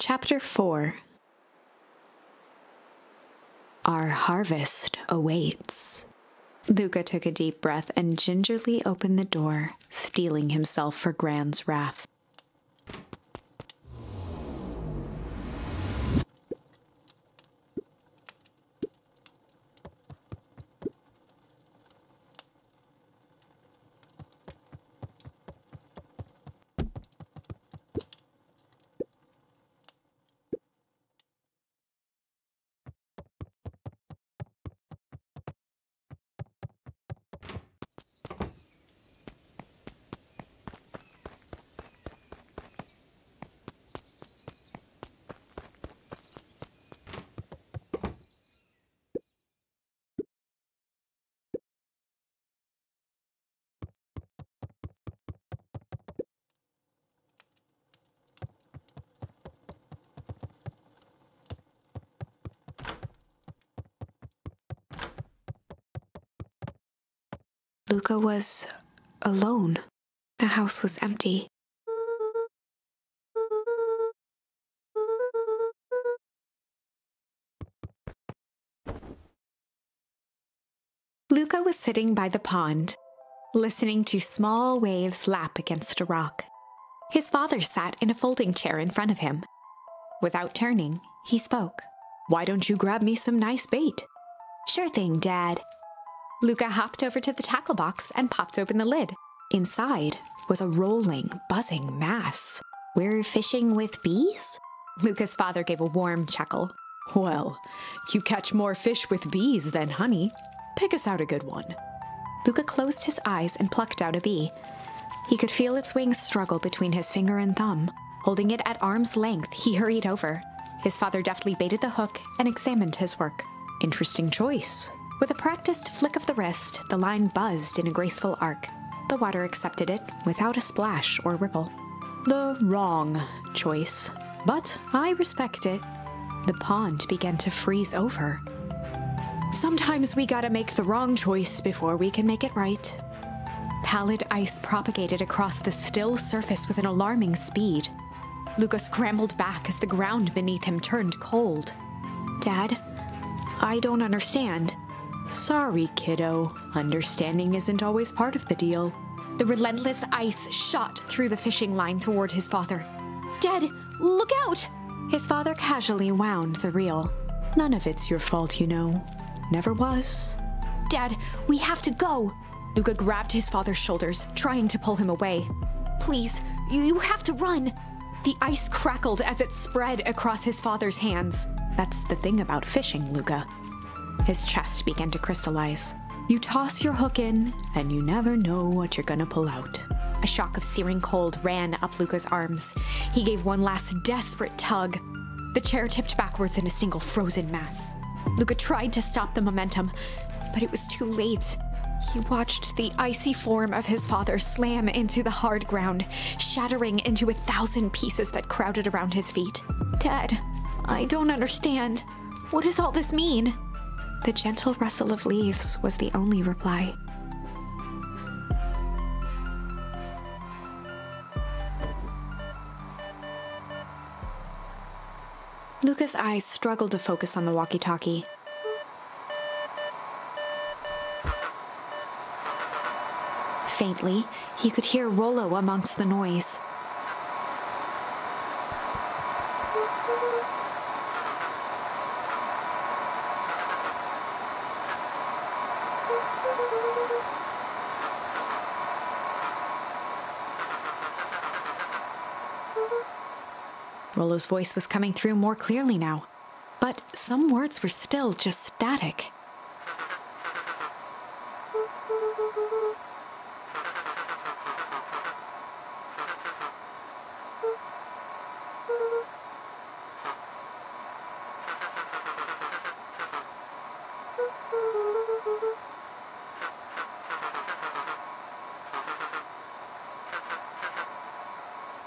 Chapter 4. Our harvest awaits. Luca took a deep breath and gingerly opened the door, steeling himself for Gran's wrath. Luca was alone. The house was empty. Luca was sitting by the pond, listening to small waves lap against a rock. His father sat in a folding chair in front of him. Without turning, he spoke. "Why don't you grab me some nice bait?" "Sure thing, Dad." Luca hopped over to the tackle box and popped open the lid. Inside was a rolling, buzzing mass. "We're fishing with bees?" Luca's father gave a warm chuckle. "Well, you catch more fish with bees than honey. Pick us out a good one." Luca closed his eyes and plucked out a bee. He could feel its wings struggle between his finger and thumb. Holding it at arm's length, he hurried over. His father deftly baited the hook and examined his work. "Interesting choice." With a practiced flick of the wrist, the line buzzed in a graceful arc. The water accepted it without a splash or ripple. "The wrong choice, but I respect it." The pond began to freeze over. "Sometimes we gotta make the wrong choice before we can make it right." Pallid ice propagated across the still surface with an alarming speed. Luca scrambled back as the ground beneath him turned cold. "Dad, I don't understand." "Sorry, kiddo. Understanding isn't always part of the deal." The relentless ice shot through the fishing line toward his father. "Dad, look out!" His father casually wound the reel. "None of it's your fault, you know. Never was." "Dad, we have to go!" Luca grabbed his father's shoulders, trying to pull him away. "Please, you have to run!" The ice crackled as it spread across his father's hands. "That's the thing about fishing, Luca." His chest began to crystallize. "You toss your hook in, and you never know what you're gonna pull out." A shock of searing cold ran up Luca's arms. He gave one last desperate tug. The chair tipped backwards in a single frozen mass. Luca tried to stop the momentum, but it was too late. He watched the icy form of his father slam into the hard ground, shattering into 1,000 pieces that crowded around his feet. "Dad, I don't understand. What does all this mean?" The gentle rustle of leaves was the only reply. Luca's eyes struggled to focus on the walkie-talkie. Faintly, he could hear Rollo amongst the noise. Rollo's voice was coming through more clearly now, but some words were still just static.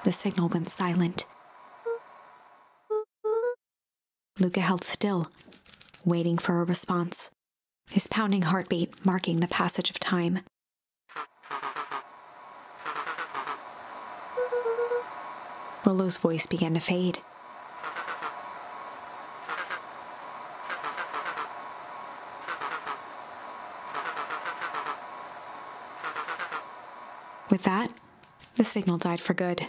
The signal went silent. Luca held still, waiting for a response, his pounding heartbeat marking the passage of time. Rollo's voice began to fade. With that, the signal died for good.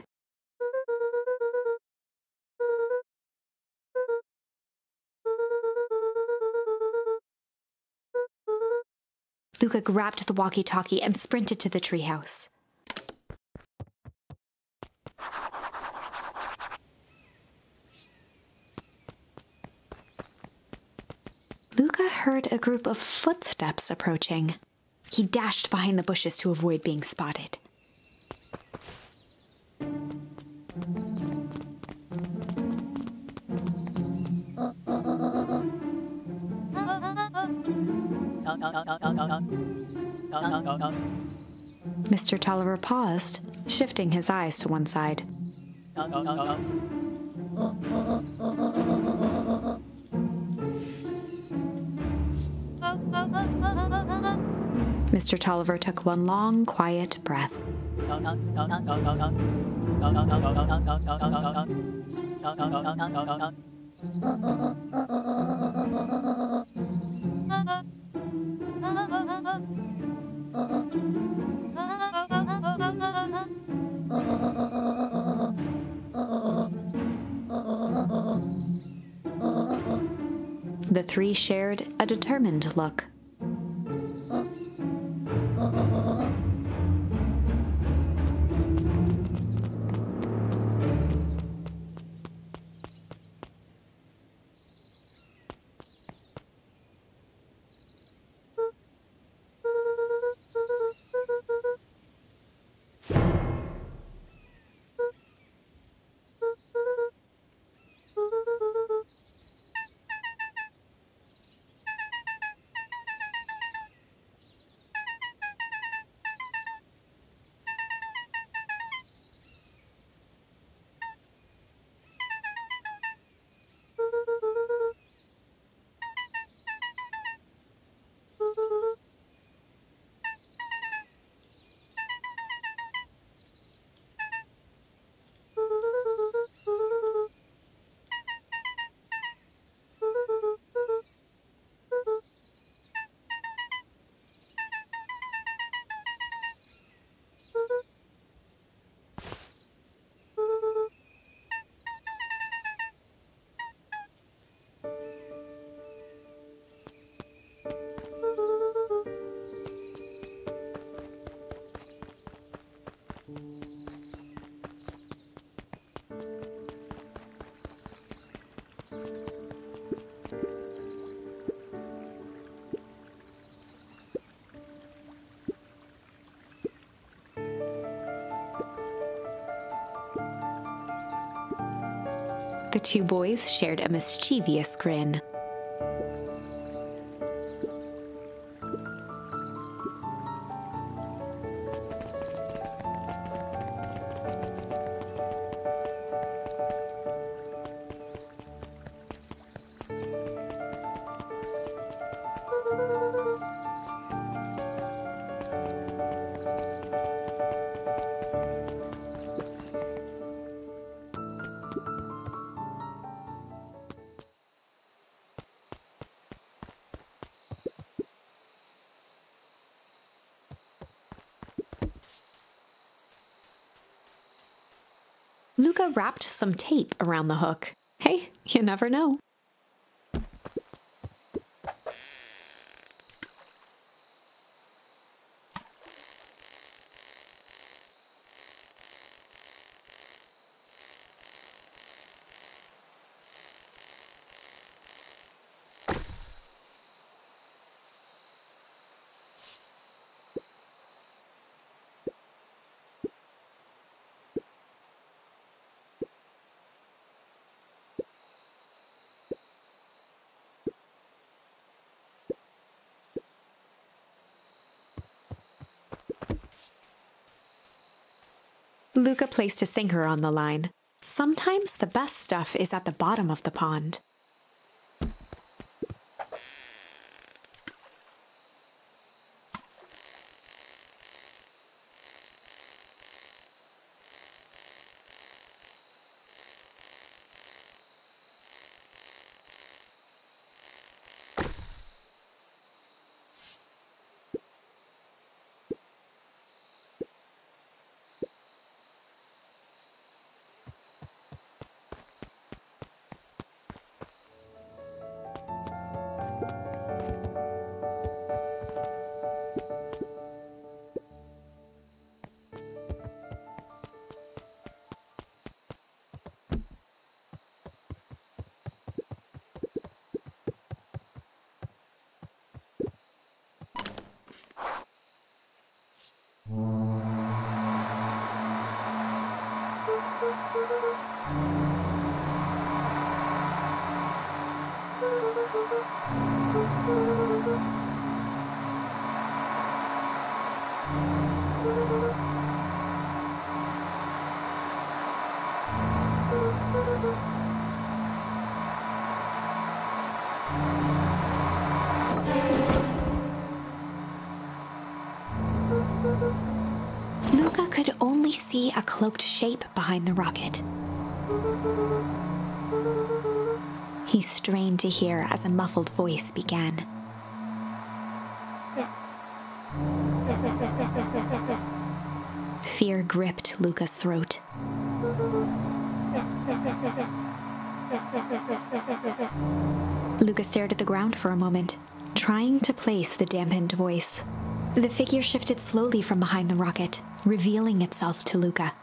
Luca grabbed the walkie-talkie and sprinted to the treehouse. Luca heard a group of footsteps approaching. He dashed behind the bushes to avoid being spotted. Mr. Tolliver paused, shifting his eyes to one side. Mr. Tolliver took one long, quiet breath. The three shared a determined look. The two boys shared a mischievous grin. Luca wrapped some tape around the hook. Hey, you never know. Luca placed a sinker on the line. Sometimes the best stuff is at the bottom of the pond. only see a cloaked shape behind the rocket. He strained to hear as a muffled voice began. Fear gripped Luca's throat. Luca stared at the ground for a moment, trying to place the dampened voice. The figure shifted slowly from behind the rocket, revealing itself to Luca.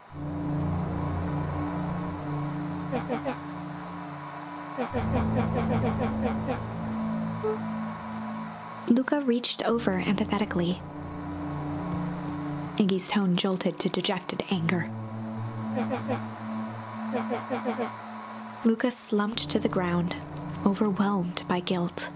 Luca reached over empathetically. Iggy's tone jolted to dejected anger. Luca slumped to the ground, overwhelmed by guilt.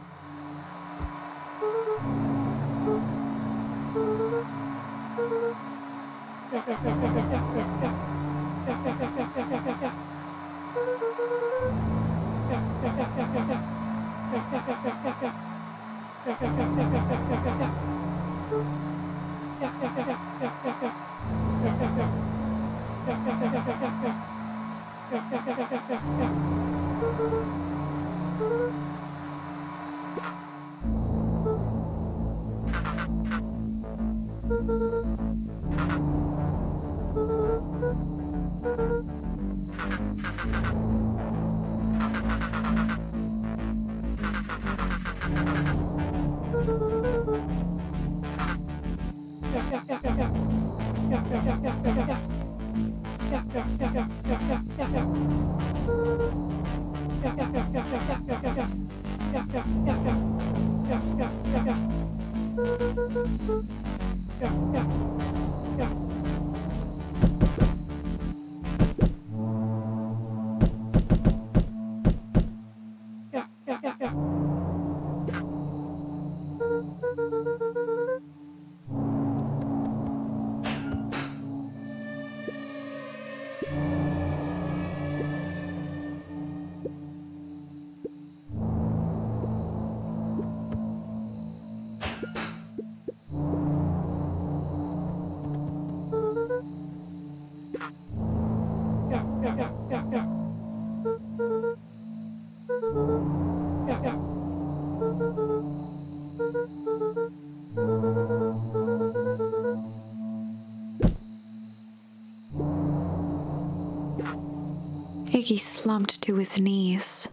Iggy slumped to his knees.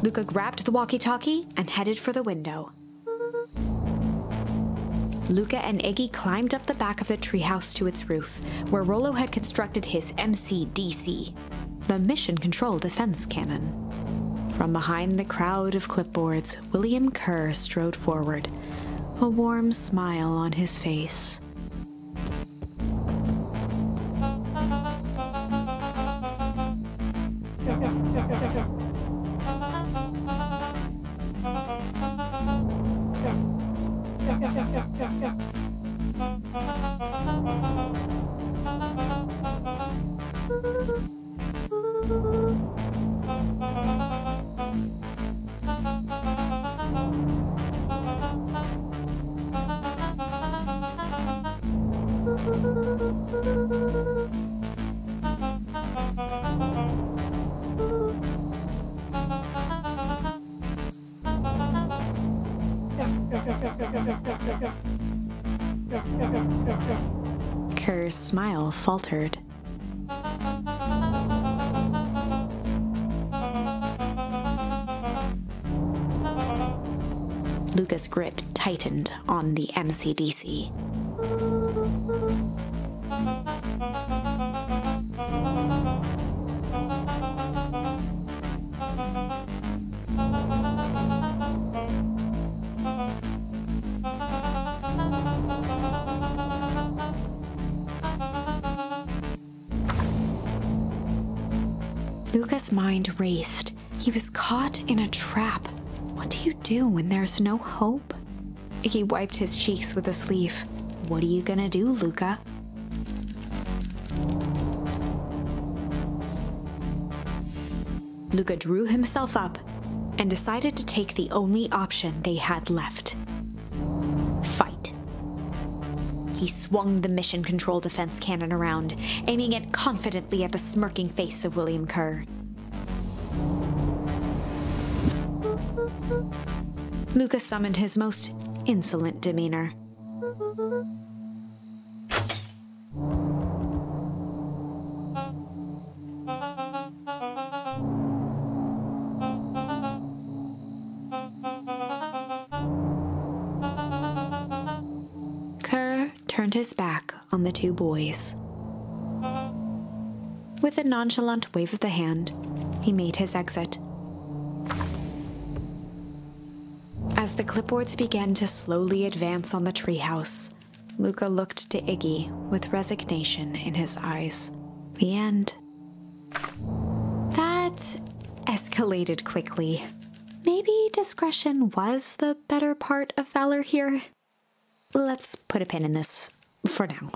Luca grabbed the walkie-talkie and headed for the window. Luca and Iggy climbed up the back of the treehouse to its roof, where Rollo had constructed his MCDC, the Mission Control Defense Cannon. From behind the crowd of clipboards, William Kerr strode forward, a warm smile on his face. Kerr's smile faltered. Luca's grip tightened on the MCDC. Luca's mind raced. He was caught in a trap. What do you do when there's no hope? He wiped his cheeks with a sleeve. What are you gonna do, Luca? Luca drew himself up and decided to take the only option they had left. He swung the mission control defense cannon around, aiming it confidently at the smirking face of William Kerr. Luca summoned his most insolent demeanor. Kerr turned his back on the two boys. With a nonchalant wave of the hand, he made his exit. As the clipboards began to slowly advance on the treehouse, Luca looked to Iggy with resignation in his eyes. The end. That escalated quickly. Maybe discretion was the better part of valor here. Let's put a pin in this for now.